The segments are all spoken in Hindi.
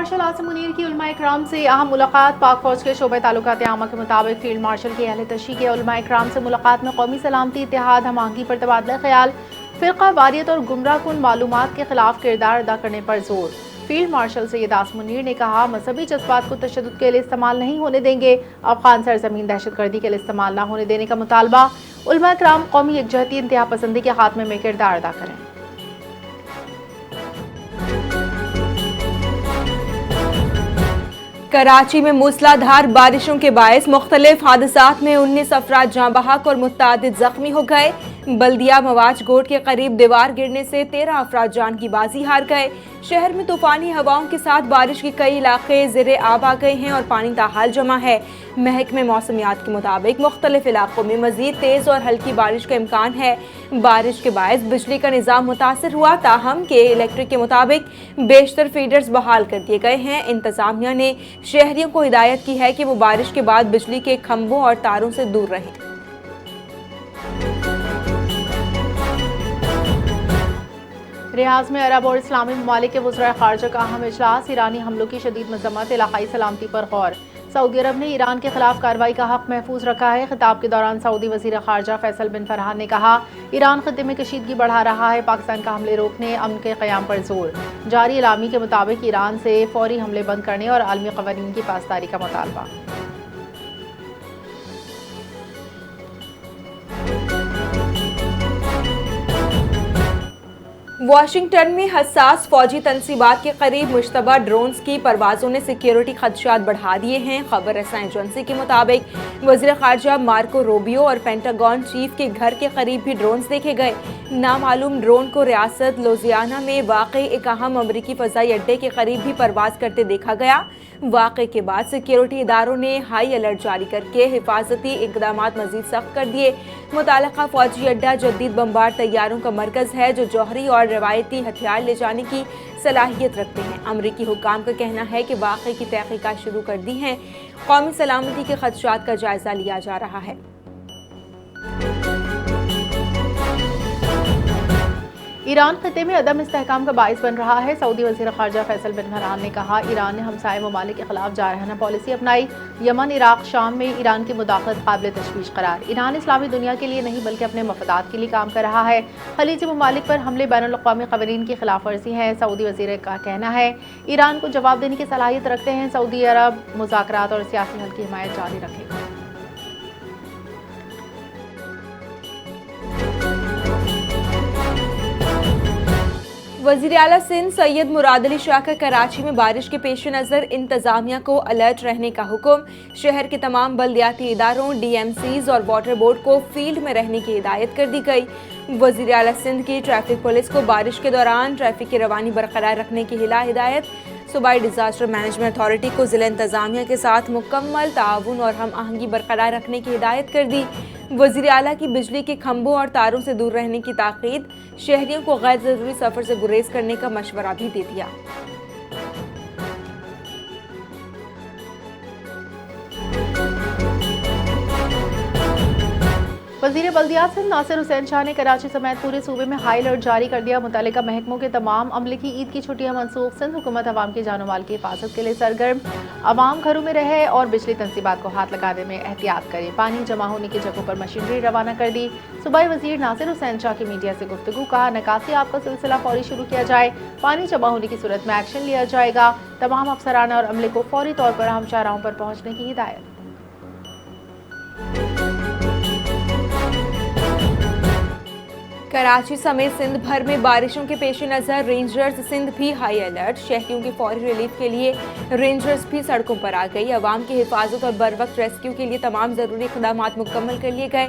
मार्शल आसिम मुनीर की उलमा इकराम से अहम मुलाकात। पाक फौज के शोबे ताल्लुकात आमा के मुताबिक फील्ड मार्शल की अहले तशी के उलमा इकराम से मुलाकात में कौमी सलामती, इत्तेहाद, हम आहंगी पर तबादला ख्याल, फ़िरका वारियत और गुमराह कुन मालूमात के खिलाफ किरदार अदा करने पर जोर। फील्ड मार्शल सैयद आसिम मुनीर ने कहा, मजहबी जज्बात को तशद्दुद के लिए इस्तेमाल नहीं होने देंगे। अफगान सरजमीन दहशतगर्दी के लिए इस्तेमाल न होने देने का मुतालबा। उलमा इकराम कौमी यकजहती, इंतहा पसंदी के खात्मे में किरदार अदा करें। कराची में मूसलाधार बारिशों के बायस मुख्तलिफ हादसात में 19 अफराद जाँ बहक और मुत्तादिद जख्मी हो गए। बल्दिया मवाज गोट के करीब दीवार गिरने से 13 अफराद जान की बाजी हार गए। शहर में तूफानी हवाओं के साथ बारिश के कई इलाके ज़ेरे आब आ गए हैं और पानी ताहाल जमा है। महकमे मौसमियात के मुताबिक मुख्तलिफ इलाकों में मजीद तेज़ और हल्की बारिश का इम्कान है। बारिश के बायस बिजली का निज़ाम मुतासर हुआ, ताहम के इलेक्ट्रिक के मुताबिक बेशतर फीडर्स बहाल कर दिए गए हैं। इंतजामिया ने शहरियों को हिदायत की है कि वो बारिश के बाद बिजली के खंभों और तारों से दूर रहें। रियाज में अरब और इस्लामी ममालिक के वज़राए ख़ारजा का अहम इजलास। ईरानी हमलों की शदीद मज़म्मत, इलाक़ाई सलामती पर गौर। सऊदी अरब ने ईरान के खिलाफ कार्रवाई का हक महफूज रखा है। खिताब के दौरान सऊदी वज़ीर ख़ारजा फैसल बिन फरहान ने कहा, ईरान खत्ते में कशीदगी बढ़ा रहा है। पाकिस्तान का हमले रोकने, अमन के क़याम पर जोर। जारी इलामी के मुताबिक ईरान से फौरी हमले बंद करने और आलमी क़वानीन की पासदारी का मुतालबा। वाशिंगटन में हसास फौजी तनसीबात के करीब मुश्तबा ड्रोन्स की परवाजों ने सिक्योरिटी खदशात बढ़ा दिए हैं। खबर रसा एजेंसी के मुताबिक वज़ीर ख़ारजा मार्को रूबियो और पेंटागन चीफ के घर के करीब भी ड्रोन्स देखे गए। नामालूम ड्रोन को रियासत लुजियाना में वाक़ई एक अहम अमरीकी फ़ज़ाई अड्डे के करीब भी परवाज करते देखा गया। वाक़े के बाद सिक्योरिटी इदारों ने हाई अलर्ट जारी करके हिफाजती इक़दामात मज़ीद सख्त कर दिए। मुताल्लिक़ा फ़ौजी अड्डा जदीद बमबार तैयारों का मरकज़ है जो जौहरी और रवायती हथियार ले जाने की सलाहियत रखते हैं। अमरीकी हुक्काम का कहना है कि वाक़े की तहक़ीक़ात शुरू कर दी हैं। कौमी सलामती के खदशात का जायज़ा लिया जा रहा है। ईरान खत्ते में अदम इस्तेहकाम का बाइस बन रहा है। सऊदी वज़ीर ख़ारजा फैसल बिन फरहान ने कहा, ईरान ने हमसाये ममालिक के खिलाफ जारहाना पॉलिसी अपनाई। यमन, इराक, शाम में ईरान की मुदाखलत काबिल तशवीश करार। ईरान इस्लामी दुनिया के लिए नहीं बल्कि अपने मफादात के लिए काम कर रहा है। खलीजी ममालिक पर हमले बैनुल-अक़वामी क़वानीन की खिलाफ वर्जी है। सऊदी वज़ीर का कहना है, ईरान को जवाब देने की सलाहियत रखते हैं। सऊदी अरब मुज़ाकरात और सियासी हल की हिमायत जारी रखेगा। वज़ीर आला सिंध सैयद मुराद अली शाह का कराची में बारिश के पेश नज़र इंतज़ामिया को अलर्ट रहने का हुक्म। शहर के तमाम बल्दियाती इदारों, DMCs और वाटर बोर्ड को फील्ड में रहने की हिदायत कर दी गई। वज़ीर आला सिंध की ट्रैफिक पुलिस को बारिश के दौरान ट्रैफिक की रवानी बरकरार रखने की हिदायत। सूबाई डिज़ास्टर मैनेजमेंट अथॉरिटी को ज़िला इंतज़ामिया के साथ मुकम्मल ताउन और हम आहंगी बरकरार रखने की हिदायत कर दी। वज़ीर आला की बिजली के खंभों और तारों से दूर रहने की ताकीद। शहरियों को गैर ज़रूरी सफ़र से गुरेज करने का मशवरा भी दे दिया। वज़ीर बल्दियात सिंध नासिर हुसैन शाह ने कराची समेत पूरे सूबे में हाई अलर्ट जारी कर दिया। मुतल्लिका महकमों के तमाम अमले की ईद की छुट्टियां मनसूख। सिंध हुकूमत अवाम की जानो माल की हिफाजत के लिए सरगर्म। अवाम घरों में रहे और बिजली तनसीबात को हाथ लगाने में एहतियात करें। पानी जमा होने की जगहों पर मशीनरी रवाना कर दी। सूबाई वज़ीर नासिर हुसैन शाह की मीडिया से गुफ्तगू। कहा, निकासी आप का सिलसिला फौरी शुरू किया जाए। पानी जमा होने की सूरत में एक्शन लिया जाएगा। तमाम अफसरान और अमले को फौरी तौर पर अहम शाहराहों पर पहुँचने की हिदायत। कराची समेत सिंध भर में बारिशों के पेश नज़र रेंजर्स सिंध भी हाई अलर्ट। शहरियों की फौरी रिलीफ के लिए रेंजर्स भी सड़कों पर आ गई। अवाम की हिफाजत और बर वक्त रेस्क्यू के लिए तमाम ज़रूरी इक़दामात मुकम्मल कर लिए गए।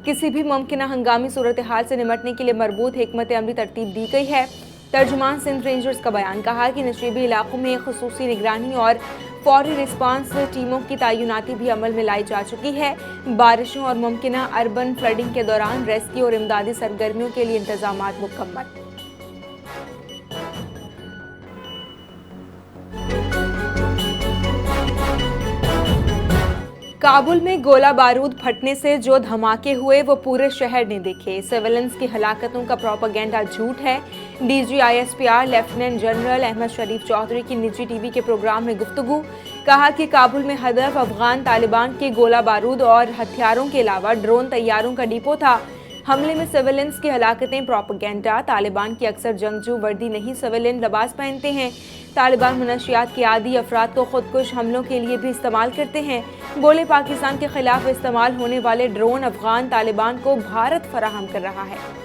किसी भी मुमकिन हंगामी सूरत हाल से निमटने के लिए मरबूत हिकमत अमली तरतीब दी गई है। तर्जुमान सिंध रेंजर्स का बयान कहा कि नशीबी इलाकों में खुसूसी निगरानी और फौरी रिस्पांस टीमों की तैनाती भी अमल में लाई जा चुकी है। बारिशों और मुमकिना अर्बन फ्लडिंग के दौरान रेस्क्यू और इमदादी सरगर्मियों के लिए इंतजामात मुकम्मल। काबुल में गोला बारूद फटने से जो धमाके हुए वो पूरे शहर ने देखे। सिविलियंस की हलाकतों का प्रोपेगेंडा झूठ है। DG ISPR lieutenant general Ahmed Sharif Chaudhry की निजी टीवी के प्रोग्राम में गुफ्तगू, कहा कि काबुल में हदफ अफगान तालिबान के गोला बारूद और हथियारों के अलावा ड्रोन तैयारों का डिपो था। हमले में सिविलियंस की हलाकतें प्रोपेगेंडा। तालिबान के अक्सर जंगजू वर्दी नहीं सिविलियन लिबास पहनते हैं। तालिबान मनशियात के आदी अफराद को खुदकुश हमलों के लिए भी इस्तेमाल करते हैं। बोले पाकिस्तान के खिलाफ इस्तेमाल होने वाले ड्रोन अफगान तालिबान को भारत फराहम कर रहा है।